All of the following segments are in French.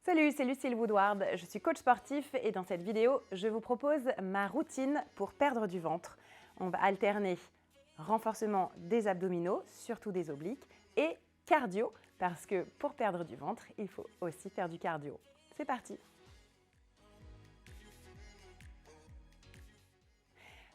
Salut, c'est Lucille Woodward, je suis coach sportif et dans cette vidéo, je vous propose ma routine pour perdre du ventre. On va alterner renforcement des abdominaux, surtout des obliques, et cardio, parce que pour perdre du ventre, il faut aussi faire du cardio. C'est parti!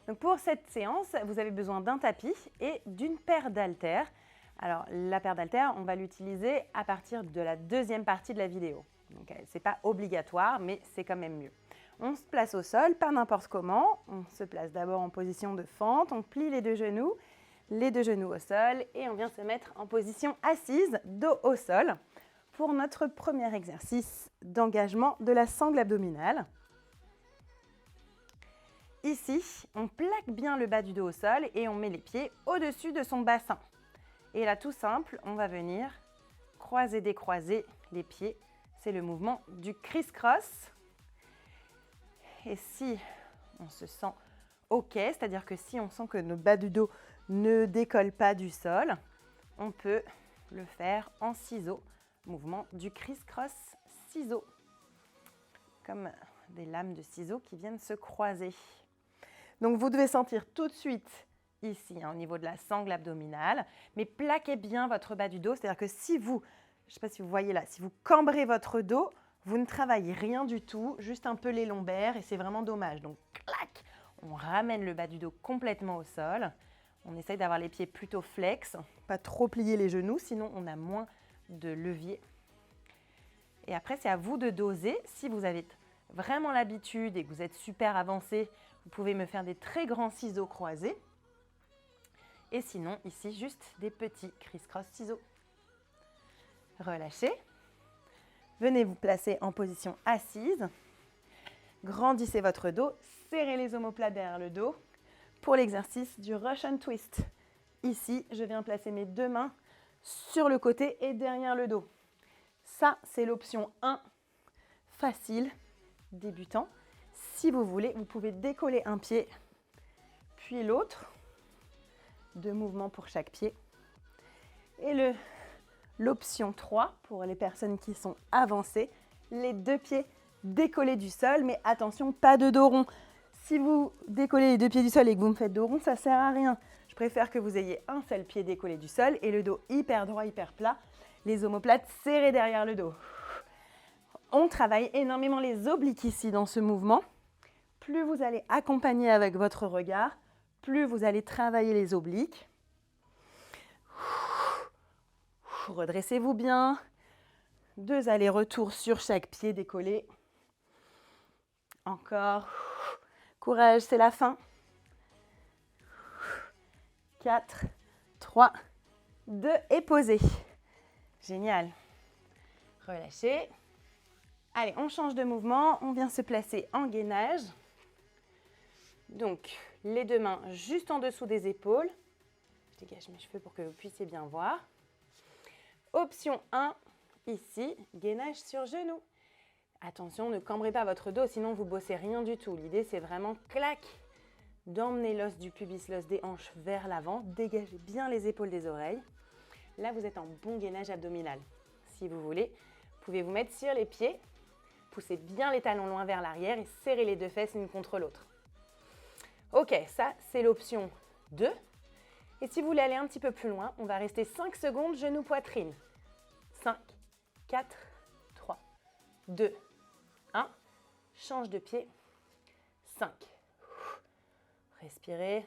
Donc pour cette séance, vous avez besoin d'un tapis et d'une paire d'haltères. Alors la paire d'haltères, on va l'utiliser à partir de la deuxième partie de la vidéo. Donc ce n'est pas obligatoire, mais c'est quand même mieux. On se place au sol, pas n'importe comment. On se place d'abord en position de fente, on plie les deux genoux au sol et on vient se mettre en position assise, dos au sol, pour notre premier exercice d'engagement de la sangle abdominale. Ici, on plaque bien le bas du dos au sol et on met les pieds au-dessus de son bassin. Et là, tout simple, on va venir croiser, décroiser les pieds. C'est le mouvement du criss-cross. Et si on se sent OK, c'est-à-dire que si on sent que nos bas du dos ne décollent pas du sol, on peut le faire en ciseaux. Mouvement du criss-cross ciseaux. Comme des lames de ciseaux qui viennent se croiser. Donc vous devez sentir tout de suite ici, au niveau de la sangle abdominale, mais plaquez bien votre bas du dos, c'est-à-dire que si vous, je ne sais pas si vous voyez là, si vous cambrez votre dos, vous ne travaillez rien du tout, juste un peu les lombaires et c'est vraiment dommage. Donc clac, on ramène le bas du dos complètement au sol, on essaye d'avoir les pieds plutôt flex, pas trop plier les genoux, sinon on a moins de levier. Et après c'est à vous de doser, si vous avez vraiment l'habitude et que vous êtes super avancé, vous pouvez me faire des très grands ciseaux croisés. Et sinon, ici, juste des petits criss-cross ciseaux. Relâchez. Venez vous placer en position assise. Grandissez votre dos. Serrez les omoplates derrière le dos pour l'exercice du Russian Twist. Ici, je viens placer mes deux mains sur le côté et derrière le dos. Ça, c'est l'option 1, facile, débutant. Si vous voulez, vous pouvez décoller un pied, puis l'autre. 2 mouvements pour chaque pied. Et l'option 3, pour les personnes qui sont avancées, les 2 pieds décollés du sol, mais attention, pas de dos rond. Si vous décollez les 2 pieds du sol et que vous me faites dos rond, ça ne sert à rien. Je préfère que vous ayez un seul pied décollé du sol et le dos hyper droit, hyper plat, les omoplates serrées derrière le dos. On travaille énormément les obliques ici dans ce mouvement. Plus vous allez accompagner avec votre regard, plus vous allez travailler les obliques. Redressez-vous bien. 2 allers-retours sur chaque pied décollé. Encore. Courage, c'est la fin. 4, 3, 2 et posez. Génial. Relâchez. Allez, on change de mouvement. On vient se placer en gainage. Donc, les 2 mains juste en dessous des épaules. Je dégage mes cheveux pour que vous puissiez bien voir. Option 1, ici, gainage sur genou. Attention, ne cambrez pas votre dos, sinon vous ne bossez rien du tout. L'idée, c'est vraiment, clac, d'emmener l'os du pubis, l'os des hanches vers l'avant. Dégagez bien les épaules des oreilles. Là, vous êtes en bon gainage abdominal. Si vous voulez, vous pouvez vous mettre sur les pieds, poussez bien les talons loin vers l'arrière et serrez les 2 fesses l'une contre l'autre. Ok, ça c'est l'option 2. Et si vous voulez aller un petit peu plus loin, on va rester 5 secondes, genou, poitrine. 5, 4, 3, 2, 1. Change de pied. 5. Respirez.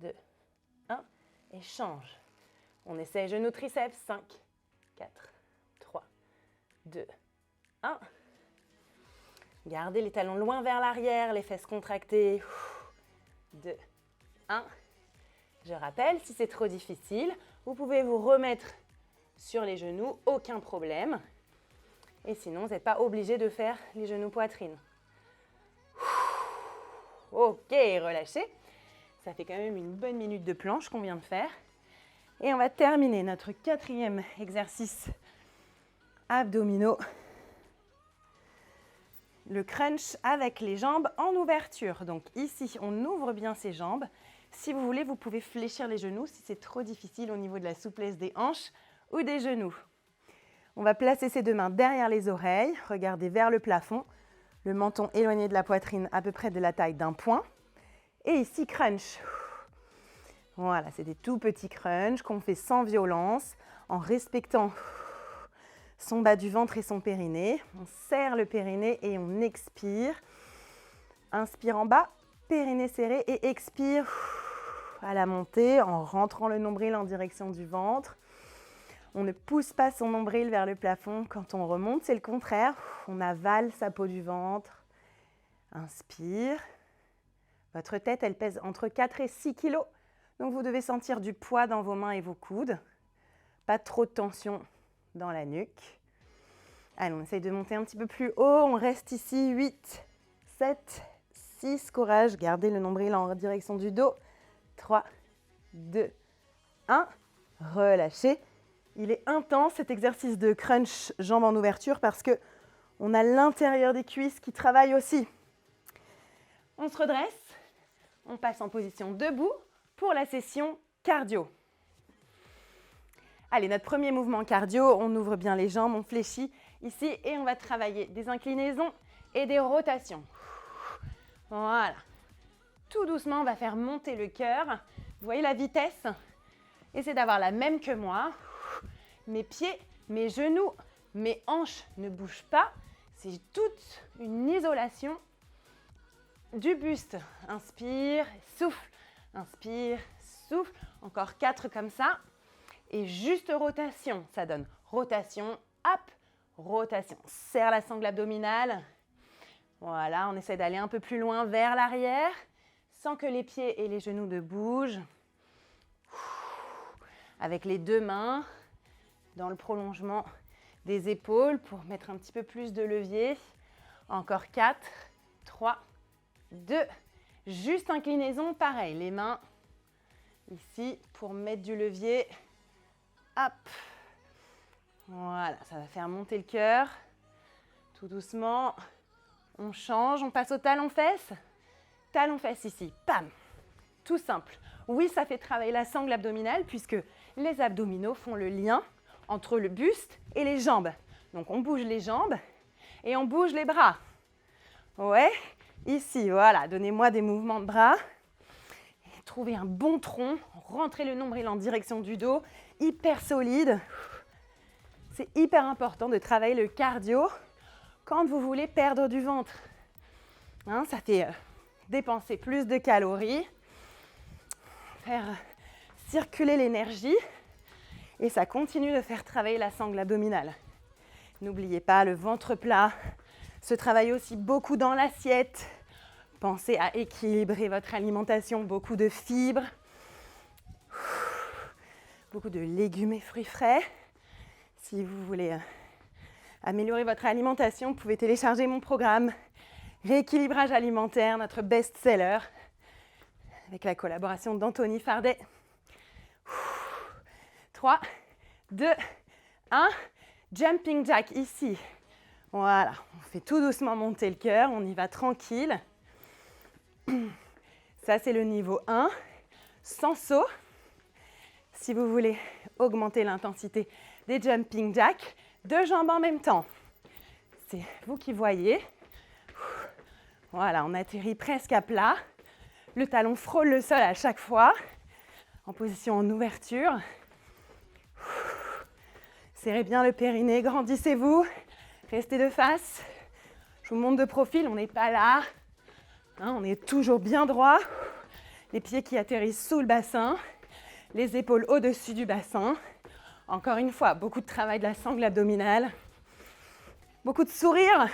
2, 1. Et change. On essaie genou, triceps. 5, 4, 3, 2, 1. Gardez les talons loin vers l'arrière, les fesses contractées. 2, 1. Je rappelle, si c'est trop difficile, vous pouvez vous remettre sur les genoux, aucun problème. Et sinon, vous n'êtes pas obligé de faire les genoux poitrine. Ok, relâchez. Ça fait quand même une bonne minute de planche qu'on vient de faire. Et on va terminer notre 4e exercice abdominaux. Le crunch avec les jambes en ouverture. Donc ici, on ouvre bien ses jambes. Si vous voulez, vous pouvez fléchir les genoux si c'est trop difficile au niveau de la souplesse des hanches ou des genoux. On va placer ses deux mains derrière les oreilles, regarder vers le plafond, le menton éloigné de la poitrine à peu près de la taille d'un poing. Et ici, crunch. Voilà, c'est des tout petits crunchs qu'on fait sans violence, en respectant son bas du ventre et son périnée. On serre le périnée et on expire. Inspire en bas, périnée serré et expire à la montée en rentrant le nombril en direction du ventre. On ne pousse pas son nombril vers le plafond. Quand on remonte, c'est le contraire. On avale sa peau du ventre. Inspire. Votre tête, elle pèse entre 4 et 6 kg. Donc, vous devez sentir du poids dans vos mains et vos coudes. Pas trop de tension dans la nuque. Allez, on essaye de monter un petit peu plus haut. On reste ici. 8, 7, 6. Courage. Gardez le nombril en direction du dos. 3, 2, 1. Relâchez. Il est intense cet exercice de crunch jambes en ouverture parce que on a l'intérieur des cuisses qui travaille aussi. On se redresse. On passe en position debout pour la session cardio. Allez, notre premier mouvement cardio, on ouvre bien les jambes, on fléchit ici et on va travailler des inclinaisons et des rotations. Voilà. Tout doucement, on va faire monter le cœur. Vous voyez la vitesse? Essayez d'avoir la même que moi. Mes pieds, mes genoux, mes hanches ne bougent pas. C'est toute une isolation du buste. Inspire, souffle. Inspire, souffle. Encore 4 comme ça. Et juste rotation. Ça donne rotation, hop, rotation. Serre la sangle abdominale. Voilà, on essaie d'aller un peu plus loin vers l'arrière sans que les pieds et les genoux ne bougent. Avec les deux mains dans le prolongement des épaules pour mettre un petit peu plus de levier. Encore 4, 3, 2. Juste inclinaison, pareil. Les mains ici pour mettre du levier. Hop. Voilà, ça va faire monter le cœur. Tout doucement. On change, on passe au talon-fesse. Talon-fesse ici, pam. Tout simple. Oui, ça fait travailler la sangle abdominale puisque les abdominaux font le lien entre le buste et les jambes. Donc, on bouge les jambes et on bouge les bras. Ouais, ici, voilà. Donnez-moi des mouvements de bras. Trouvez un bon tronc. Rentrez le nombril en direction du dos. Hyper solide. C'est hyper important de travailler le cardio quand vous voulez perdre du ventre. Hein, ça fait dépenser plus de calories, faire circuler l'énergie et ça continue de faire travailler la sangle abdominale. N'oubliez pas, le ventre plat se travaille aussi beaucoup dans l'assiette. Pensez à équilibrer votre alimentation, beaucoup de fibres, beaucoup de légumes et fruits frais. Si vous voulez améliorer votre alimentation, vous pouvez télécharger mon programme Rééquilibrage alimentaire, notre best-seller, avec la collaboration d'Anthony Fardet. 3, 2, 1. Jumping jack ici. Voilà, on fait tout doucement monter le cœur, on y va tranquille. Ça, c'est le niveau 1, sans saut. Si vous voulez augmenter l'intensité des jumping jacks, 2 jambes en même temps. C'est vous qui voyez. Voilà, on atterrit presque à plat. Le talon frôle le sol à chaque fois, en position en ouverture. Serrez bien le périnée, grandissez-vous. Restez de face. Je vous montre de profil, on n'est pas là. Hein, on est toujours bien droit. Les pieds qui atterrissent sous le bassin. Les épaules au-dessus du bassin. Encore une fois, beaucoup de travail de la sangle abdominale. Beaucoup de sourire.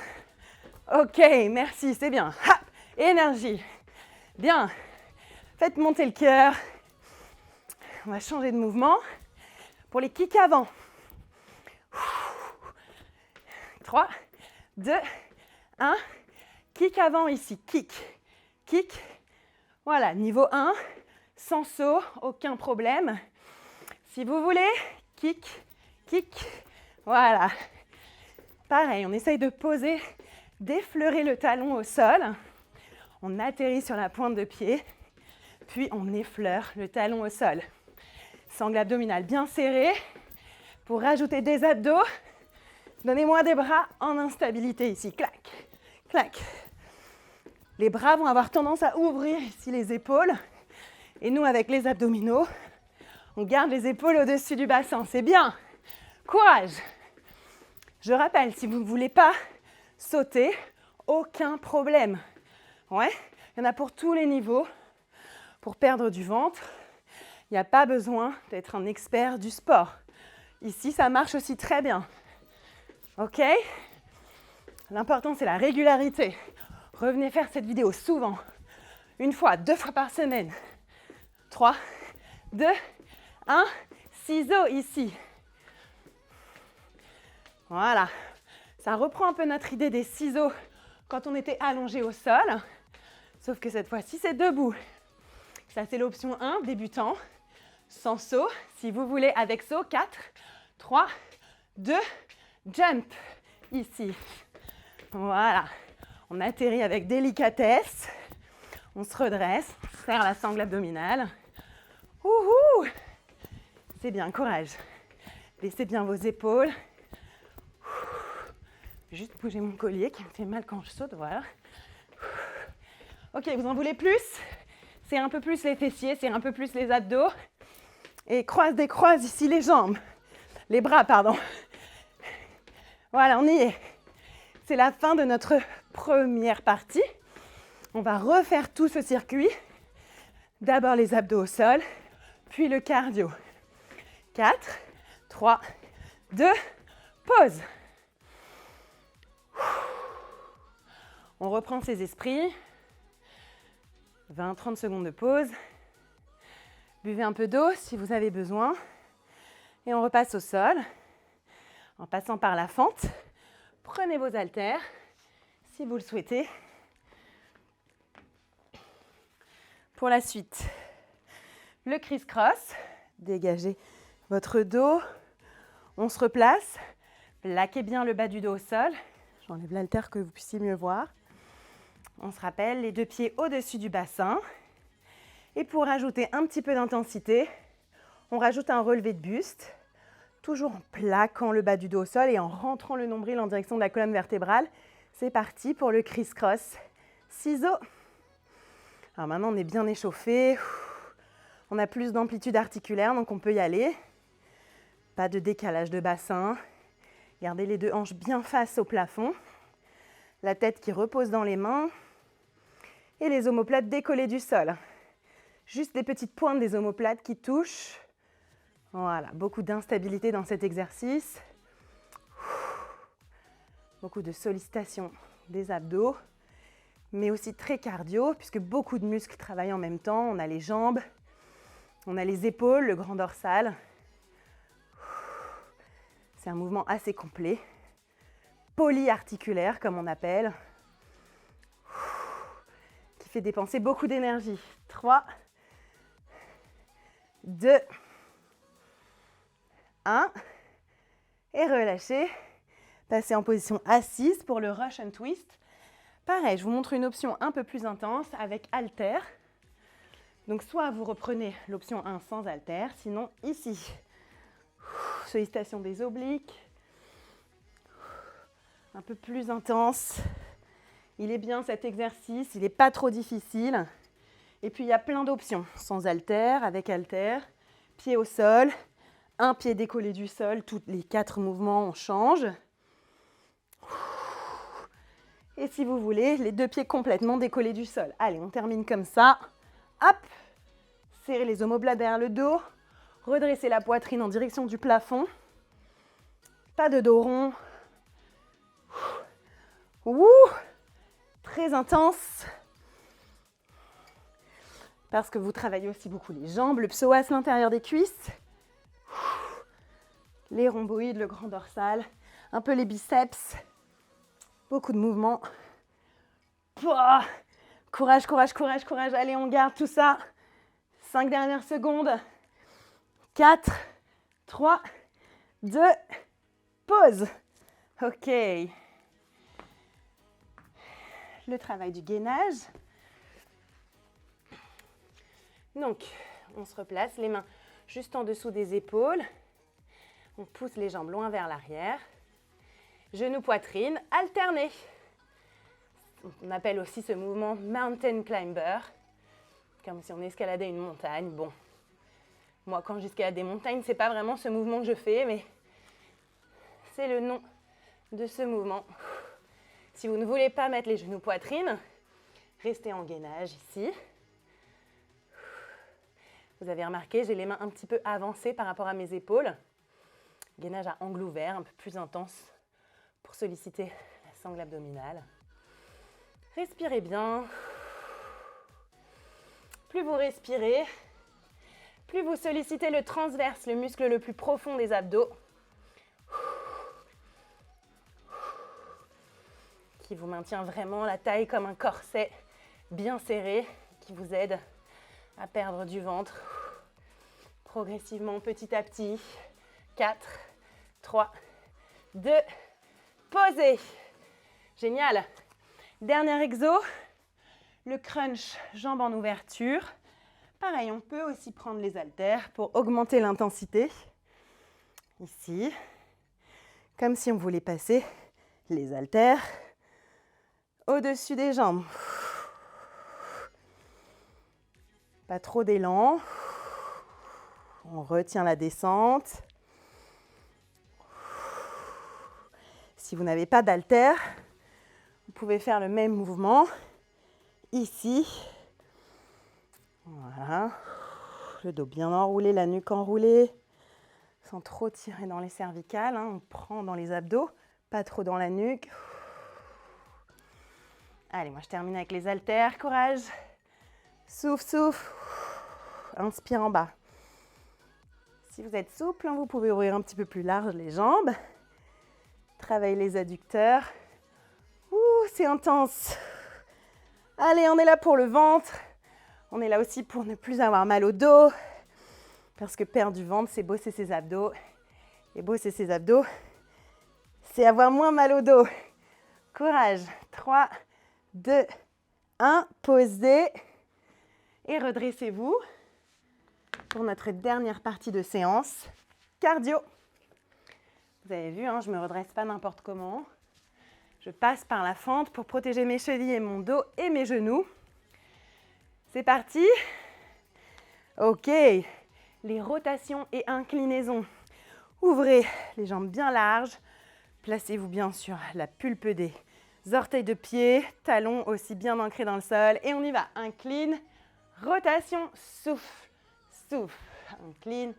Ok, merci, c'est bien. Ha, énergie. Bien. Faites monter le cœur. On va changer de mouvement. Pour les kicks avant. 3, 2, 1. Kick avant ici. Kick. Kick. Voilà, niveau 1. Sans saut, aucun problème. Si vous voulez, kick, kick. Voilà. Pareil, on essaye de poser, d'effleurer le talon au sol. On atterrit sur la pointe de pied, puis on effleure le talon au sol. Sangle abdominale bien serrée pour rajouter des abdos. Donnez-moi des bras en instabilité ici. Clac, clac. Les bras vont avoir tendance à ouvrir ici les épaules. Et nous, avec les abdominaux, on garde les épaules au-dessus du bassin. C'est bien. Courage. Je rappelle, si vous ne voulez pas sauter, aucun problème. Ouais, il y en a pour tous les niveaux. Pour perdre du ventre, il n'y a pas besoin d'être un expert du sport. Ici, ça marche aussi très bien. OK? L'important, c'est la régularité. Revenez faire cette vidéo souvent. 1 fois, 2 fois par semaine. 3, 2, 1. Ciseaux ici. Voilà. Ça reprend un peu notre idée des ciseaux quand on était allongé au sol. Sauf que cette fois-ci, c'est debout. Ça, c'est l'option 1, débutant. Sans saut. Si vous voulez, avec saut. 4, 3, 2, jump. Ici. Voilà. On atterrit avec délicatesse. On se redresse. On serre la sangle abdominale. Ouhou! C'est bien, courage. Laissez bien vos épaules. Juste bouger mon collier qui me fait mal quand je saute, voilà. Ok, vous en voulez plus? C'est un peu plus les fessiers, c'est un peu plus les abdos. Et décroise ici les jambes. Les bras, pardon. Voilà, on y est. C'est la fin de notre première partie. On va refaire tout ce circuit. D'abord les abdos au sol, puis le cardio. 4, 3, 2, pause. On reprend ses esprits. 20-30 secondes de pause. Buvez un peu d'eau si vous avez besoin. Et on repasse au sol en passant par la fente. Prenez vos haltères si vous le souhaitez. Pour la suite, le criss-cross. Dégagez votre dos. On se replace. Plaquez bien le bas du dos au sol. J'enlève l'haltère que vous puissiez mieux voir. On se rappelle, les 2 pieds au-dessus du bassin. Et pour ajouter un petit peu d'intensité, on rajoute un relevé de buste, toujours en plaquant le bas du dos au sol et en rentrant le nombril en direction de la colonne vertébrale. C'est parti pour le criss-cross. Ciseaux. Alors maintenant, on est bien échauffé. On a plus d'amplitude articulaire, donc on peut y aller. Pas de décalage de bassin. Gardez les 2 hanches bien face au plafond. La tête qui repose dans les mains. Et les omoplates décollées du sol. Juste les petites pointes des omoplates qui touchent. Voilà, beaucoup d'instabilité dans cet exercice. Beaucoup de sollicitation des abdos, mais aussi très cardio, puisque beaucoup de muscles travaillent en même temps. On a les jambes, on a les épaules, le grand dorsal. C'est un mouvement assez complet, polyarticulaire comme on appelle, qui fait dépenser beaucoup d'énergie. 3, 2, 1, et relâchez. Passez en position assise pour le rush and twist. Pareil, je vous montre une option un peu plus intense avec haltère. Donc soit vous reprenez l'option 1 sans haltère, sinon ici. Sollicitation des obliques. Un peu plus intense. Il est bien cet exercice, il n'est pas trop difficile. Et puis il y a plein d'options, sans haltère, avec haltère, pied au sol, un pied décollé du sol, tous les 4 mouvements, on change. Et si vous voulez, les 2 pieds complètement décollés du sol. Allez, on termine comme ça. Hop, serrez les omoplates derrière le dos, redressez la poitrine en direction du plafond. Pas de dos rond. Ouh, très intense. Parce que vous travaillez aussi beaucoup les jambes, le psoas, l'intérieur des cuisses. Les rhomboïdes, le grand dorsal, un peu les biceps. Beaucoup de mouvements. Pouah, courage, courage, courage, courage. Allez, on garde tout ça. 5 dernières secondes. 4, 3, 2, pause. Ok. Le travail du gainage. Donc, on se replace, les mains juste en dessous des épaules. On pousse les jambes loin vers l'arrière. Genou, poitrine, alternés. On appelle aussi ce mouvement mountain climber, comme si on escaladait une montagne. Bon, moi quand j'escalade des montagnes, c'est pas vraiment ce mouvement que je fais, mais c'est le nom de ce mouvement. Si vous ne voulez pas mettre les genoux poitrine, restez en gainage ici. Vous avez remarqué, j'ai les mains un petit peu avancées par rapport à mes épaules. Gainage à angle ouvert, un peu plus intense pour solliciter la sangle abdominale. Respirez bien. Plus vous respirez, plus vous sollicitez le transverse, le muscle le plus profond des abdos, qui vous maintient vraiment la taille comme un corset bien serré, qui vous aide à perdre du ventre progressivement, petit à petit. 4, 3, 2, posez. Génial. Dernier exo, le crunch, jambes en ouverture. Pareil, on peut aussi prendre les haltères pour augmenter l'intensité. Ici, comme si on voulait passer les haltères au-dessus des jambes. Pas trop d'élan. On retient la descente. Si vous n'avez pas d'haltères, vous pouvez faire le même mouvement ici. Voilà. Le dos bien enroulé, la nuque enroulée, sans trop tirer dans les cervicales. On prend dans les abdos, pas trop dans la nuque. Allez, moi je termine avec les haltères. Courage. Souffle, souffle. Inspire en bas. Si vous êtes souple, vous pouvez ouvrir un petit peu plus large les jambes. Travaillez les adducteurs. Ouh, c'est intense. Allez, on est là pour le ventre. On est là aussi pour ne plus avoir mal au dos. Parce que perdre du ventre, c'est bosser ses abdos. Et bosser ses abdos, c'est avoir moins mal au dos. Courage. 3, 2, 1. Posez. Et redressez-vous pour notre dernière partie de séance. Cardio. Vous avez vu, je ne me redresse pas n'importe comment. Je passe par la fente pour protéger mes chevilles et mon dos et mes genoux. C'est parti. Ok. Les rotations et inclinaisons. Ouvrez les jambes bien larges. Placez-vous bien sur la pulpe des orteils de pied. Talons aussi bien ancrés dans le sol. Et on y va. Incline. Rotation. Souffle. Souffle. Incline.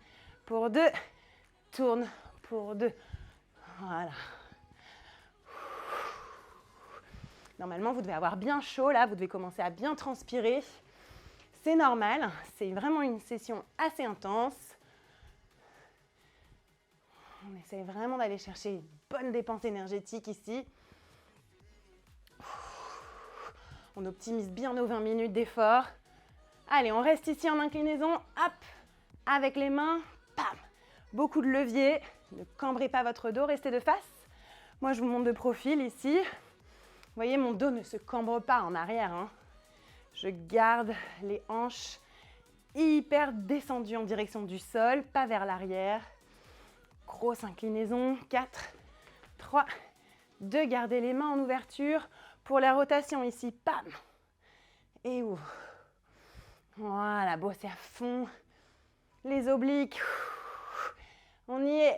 Pour 2. Tourne. Pour 2. Voilà. Normalement, vous devez avoir bien chaud là, vous devez commencer à bien transpirer. C'est normal, c'est vraiment une session assez intense. On essaie vraiment d'aller chercher une bonne dépense énergétique ici. On optimise bien nos 20 minutes d'effort. Allez, on reste ici en inclinaison. Hop, avec les mains. Pam. Beaucoup de levier. Ne cambrez pas votre dos, restez de face. Moi, je vous montre de profil ici. Vous voyez, mon dos ne se cambre pas en arrière. Je garde les hanches hyper descendues en direction du sol, pas vers l'arrière. Grosse inclinaison. 4, 3, 2. Gardez les mains en ouverture pour la rotation ici. Pam. Et ouvre. Voilà, bossez à fond. Les obliques. On y est.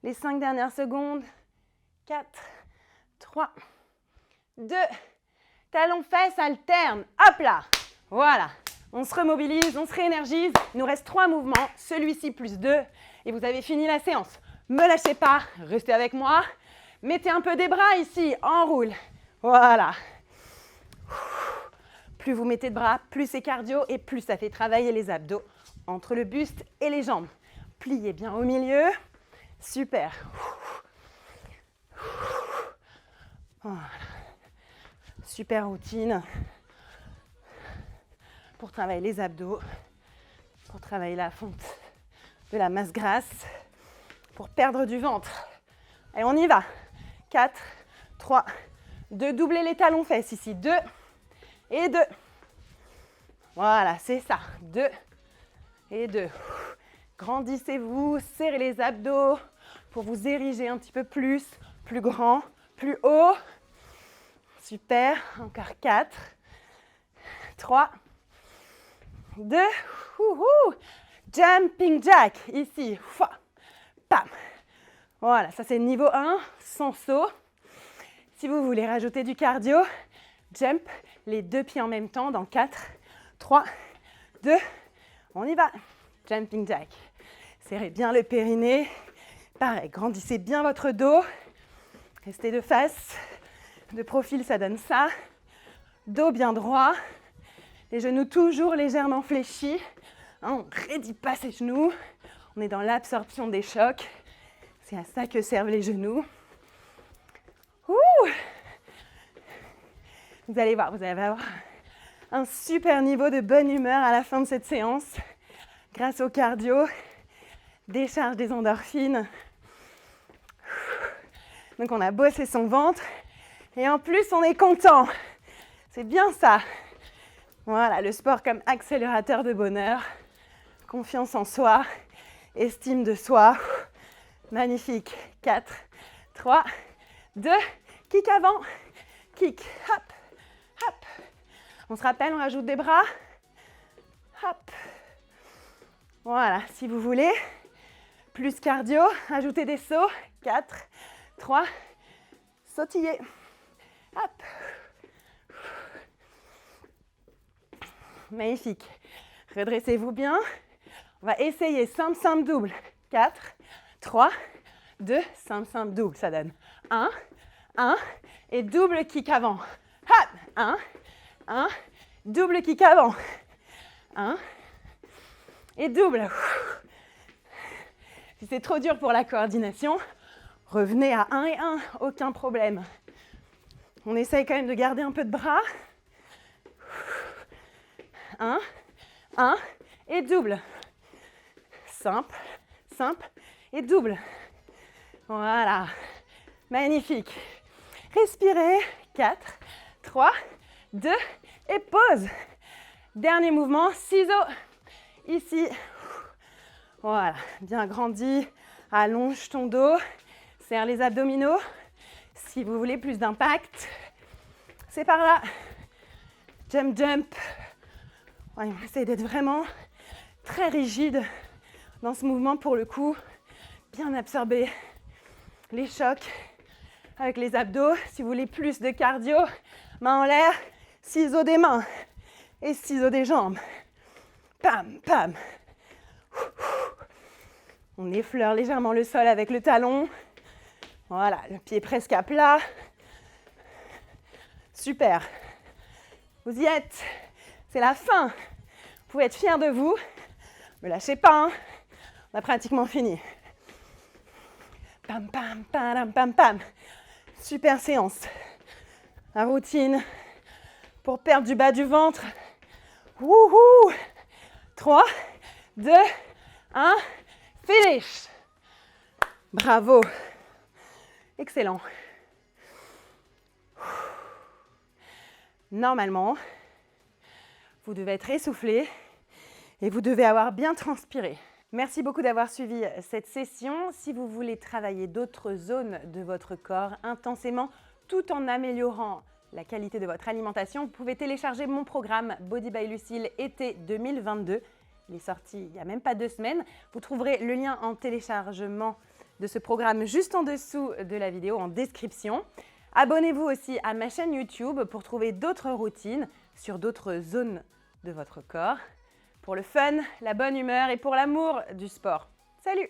Les 5 dernières secondes. 4, 3, 2. Talons, fesses, alterne. Hop là. Voilà. On se remobilise, on se réénergise. Il nous reste 3 mouvements. Celui-ci plus 2. Et vous avez fini la séance. Me lâchez pas. Restez avec moi. Mettez un peu des bras ici. Enroule. Voilà. Plus vous mettez de bras, plus c'est cardio et plus ça fait travailler les abdos entre le buste et les jambes. Pliez bien au milieu. Super. Voilà. Super routine pour travailler les abdos, pour travailler la fonte de la masse grasse, pour perdre du ventre. Allez, on y va. 4, 3, 2. Doublez les talons fesses ici. 2 et 2. Voilà, c'est ça. 2 et 2. Grandissez-vous, serrez les abdos pour vous ériger un petit peu plus. Plus grand, plus haut. Super. Encore 4, 3, 2. Jumping jack. Ici. Pam. Voilà, ça c'est niveau 1, sans saut. Si vous voulez rajouter du cardio, jump les 2 pieds en même temps dans 4, 3, 2. On y va. Jumping jack. Serrez bien le périnée. Pareil, grandissez bien votre dos. Restez de face. De profil, ça donne ça. Dos bien droit. Les genoux toujours légèrement fléchis. On ne raidit pas ses genoux. On est dans l'absorption des chocs. C'est à ça que servent les genoux. Vous allez voir, vous allez avoir un super niveau de bonne humeur à la fin de cette séance. Grâce au cardio, décharge des endorphines. Donc on a bossé son ventre et en plus on est content. C'est bien ça. Voilà, le sport comme accélérateur de bonheur, confiance en soi, estime de soi. Magnifique. 4, 3, 2, kick avant, kick, hop, hop. On se rappelle, on rajoute des bras. Hop. Voilà, si vous voulez, plus cardio, ajoutez des sauts. 4, 3, sautillez. Hop. Magnifique. Redressez-vous bien. On va essayer simple, simple, double. 4, 3, 2, simple, simple, double. Ça donne 1, 1 et double kick avant. Hop. 1, 1, double kick avant. 1 et double. Si c'est trop dur pour la coordination, revenez à 1 et 1, aucun problème. On essaye quand même de garder un peu de bras. 1, 1 et double. Simple, simple et double. Voilà. Magnifique. Respirez. 4, 3, 2 et pause. Dernier mouvement, ciseaux. Ici. Voilà. Bien grandi. Allonge ton dos. Serre les abdominaux. Si vous voulez plus d'impact, c'est par là. Jump, jump. Ouais, on essaie d'être vraiment très rigide dans ce mouvement pour le coup. Bien absorber les chocs avec les abdos. Si vous voulez plus de cardio, main en l'air, ciseaux des mains et ciseaux des jambes. Pam, pam. On effleure légèrement le sol avec le talon. Voilà, le pied presque à plat. Super. Vous y êtes. C'est la fin. Vous pouvez être fiers de vous. Ne lâchez pas. Hein. On a pratiquement fini. Pam, pam, pam, pam, pam. Super séance. La routine pour perdre du bas du ventre. Wouhou. 3, 2, 1. Finish. Bravo. Excellent. Normalement, vous devez être essoufflé et vous devez avoir bien transpiré. Merci beaucoup d'avoir suivi cette session. Si vous voulez travailler d'autres zones de votre corps intensément tout en améliorant la qualité de votre alimentation, vous pouvez télécharger mon programme Body by Lucile été 2022. Il est sorti il n'y a même pas 2 semaines. Vous trouverez le lien en téléchargement de ce programme juste en dessous de la vidéo en description. Abonnez-vous aussi à ma chaîne YouTube pour trouver d'autres routines sur d'autres zones de votre corps, pour le fun, la bonne humeur et pour l'amour du sport. Salut!